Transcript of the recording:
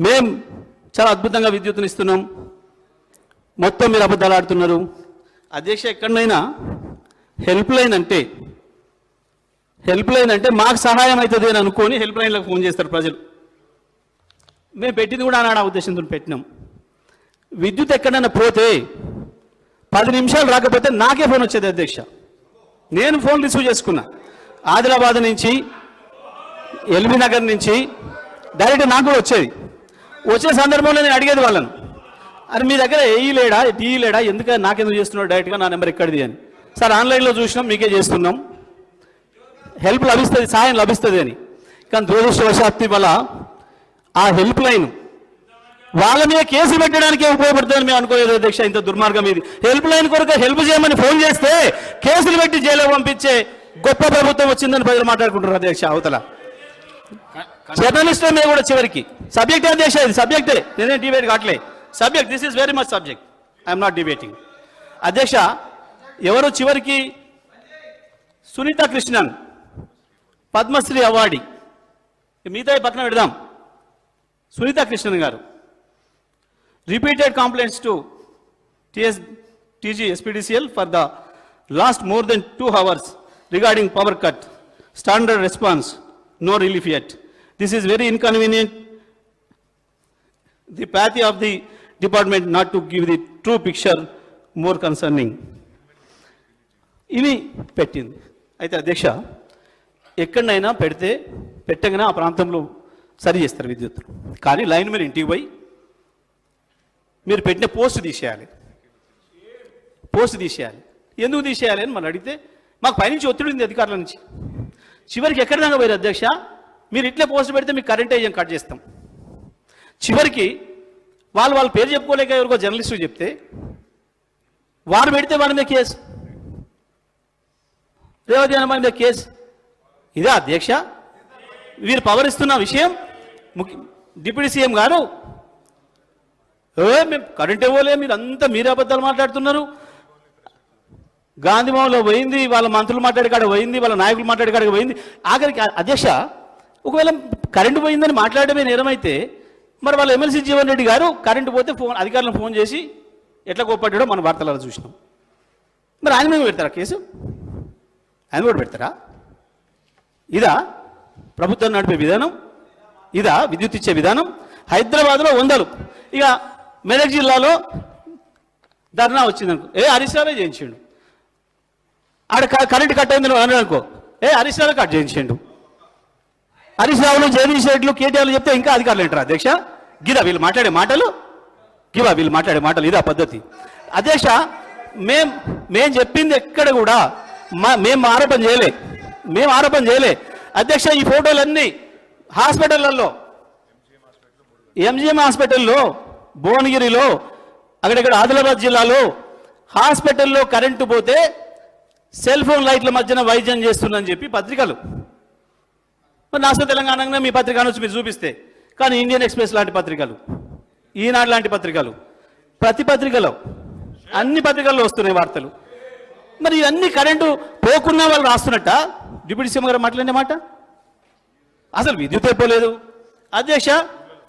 మేము చాలా అద్భుతంగా విద్యుత్తుని ఇస్తున్నాం, మొత్తం మీరు అబద్ధాలు ఆడుతున్నారు. అధ్యక్ష, ఎక్కడైనా హెల్ప్ లైన్ అంటే మాకు సహాయం అవుతుంది అని అనుకొని హెల్ప్ లైన్లకు ఫోన్ చేస్తారు ప్రజలు. మేము పెట్టింది కూడా ఆనాడు ఆ ఉద్దేశంతో పెట్టినాం. విద్యుత్ ఎక్కడైనా పోతే 10 నిమిషాలు రాకపోతే నాకే ఫోన్ వచ్చేది అధ్యక్ష. నేను ఫోన్ రిసీవ్ చేసుకున్నా. ఆదిలాబాద్ నుంచి, ఎల్బీ నగర్ నుంచి డైరెక్ట్ నాకు కూడా వచ్చేది. వచ్చే సందర్భంలో నేను అడిగేది వాళ్ళను, అరే మీ దగ్గర లేడా టీవీ లేడా, ఎందుకని నాకెందుకు చేస్తున్నాడు డైరెక్ట్గా నా నెంబర్ ఎక్కడిది అని. సార్ ఆన్లైన్లో చూసినాం, మీకే చేస్తున్నాం, హెల్ప్ లభిస్తుంది, సహాయం లభిస్తుంది అని. కానీ దురదృష్టవశాత్తు వల్ల ఆ హెల్ప్ లైన్ వాళ్ళ మీద కేసు పెట్టడానికే ఉపయోగపడుతుందని మేము అనుకోలేదు అధ్యక్ష. ఇంత దుర్మార్గం ఇది. హెల్ప్ లైన్ కొరకు హెల్ప్ చేయమని ఫోన్ చేస్తే కేసులు పెట్టి జైలు పంపించే గొప్ప ప్రభుత్వం వచ్చిందని ప్రజలు మాట్లాడుకుంటారు అధ్యక్ష. అవతల జర్నలిస్టుల మీద కూడా చివరికి సబ్జెక్టే అధ్యక్ష, ఇది సబ్జెక్టే, నేనే డిబేట్ కావట్లే. Subject, this is very much subject, I'm not debating. అధ్యక్ష, ఎవరు చివరికి సునీత కృష్ణన్ పద్మశ్రీ అవార్డీ, మిగతా పక్కన పెడదాం. సునీత కృష్ణన్ గారు repeated complaints to TG SPDCL for the last more than 2 hours regarding power cut, standard response, no relief yet. This is very inconvenient. The apathy of the department not to give the true picture more concerning. ఇవి పెట్టింది. అయితే అధ్యక్ష, ఎక్కడైనా పెట్టగానే ఆ ప్రాంతంలో సరి చేస్తారు విద్యుత్. కానీ లైన్ మీరు ఇంటికి పోయి మీరు పెట్టిన పోస్ట్ తీసేయాలి. ఎందుకు తీసేయాలి అని మనం అడిగితే మాకు పైనుంచి ఒత్తిడి ఉంది అధికారుల నుంచి. చివరికి ఎక్కడిదాకా పోయారు అధ్యక్ష, మీరు ఇట్లే పోస్ట్ పెడితే మీకు కరెంట్ ఏజెంట్ కట్ చేస్తాం. చివరికి వాళ్ళ పేరు చెప్పుకోలేక ఎవరికో జర్నలిస్టు చెప్తే వారు పెడితే వారి మీద కేసు, రేవతి అన్న మీద కేసు. ఇదే అధ్యక్ష వీరు పవర్ ఇస్తున్న విషయం. డిప్యూటీ సీఎం గారు మేము కరెంట్ ఇవ్వలే, మీరు అంతా మీరే అబద్ధాలు మాట్లాడుతున్నారు. గాంధీభవన్లో పోయింది, వాళ్ళ మంత్రులు మాట్లాడే కాడ పోయింది, వాళ్ళ నాయకులు మాట్లాడే కాడికి పోయింది. ఆఖరికి అధ్యక్ష, ఒకవేళ కరెంటు పోయిందని మాట్లాడమే నేరమైతే మరి వాళ్ళ ఎమ్మెల్సీ జీవన్ రెడ్డి గారు కరెంటు పోతే అధికారులను ఫోన్ చేసి ఎట్లా కోప్పడ్డాడో మన వార్తలలో చూసినాం. మరి ఆయన మీద పెడతారా కేసు? ఆయన కూడా పెడతారా? ఇదా ప్రభుత్వం నడిపే విధానం? ఇదా విద్యుత్ ఇచ్చే విధానం? హైదరాబాద్లో 100, ఇక మెదక్ జిల్లాలో ధర్నా వచ్చిందనుకో, హరీష్ రావే చేయించిండు. ఆడ కరెంటు కట్ అయింది అనుకో, హరీష్ రావే కట్ చేయించిండు. హరీష్ రావులు, జగదీష్ రెడ్డిలు, కేటీఆర్లు చెప్తే ఇంకా అధికారులు ఏంటారు అధ్యక్ష? గిదా వీళ్ళు మాట్లాడే మాటలు? ఇదా పద్ధతి? అధ్యక్ష, మేం చెప్పింది ఎక్కడ కూడా మేము ఆరోపణ చేయలే అధ్యక్ష. ఈ ఫోటోలన్నీ హాస్పిటళ్లలో, MGM హాస్పిటల్లో, భువనగిరిలో, అక్కడెక్కడ ఆదిలాబాద్ జిల్లాలో హాస్పిటల్లో కరెంటు పోతే సెల్ ఫోన్ లైట్ల మధ్యన వైద్యం చేస్తుందని చెప్పి పత్రికలు. మరి నాశనం తెలంగాణ మీ పత్రిక నుంచి మీరు చూపిస్తే, కానీ ఇండియన్ ఎక్స్ప్రెస్ లాంటి పత్రికలు, ఈనాడు లాంటి పత్రికలు, ప్రతి పత్రికలో, అన్ని పత్రికల్లో వస్తున్నాయి వార్తలు. మరి ఇవన్నీ కరెంటు పోకున్నా వాళ్ళు రాస్తున్నట్ట డిప్యూటీ సీఎం గారు మాట్లాడిన మాట? అసలు విద్యుత్ అయిపోలేదు అధ్యక్ష.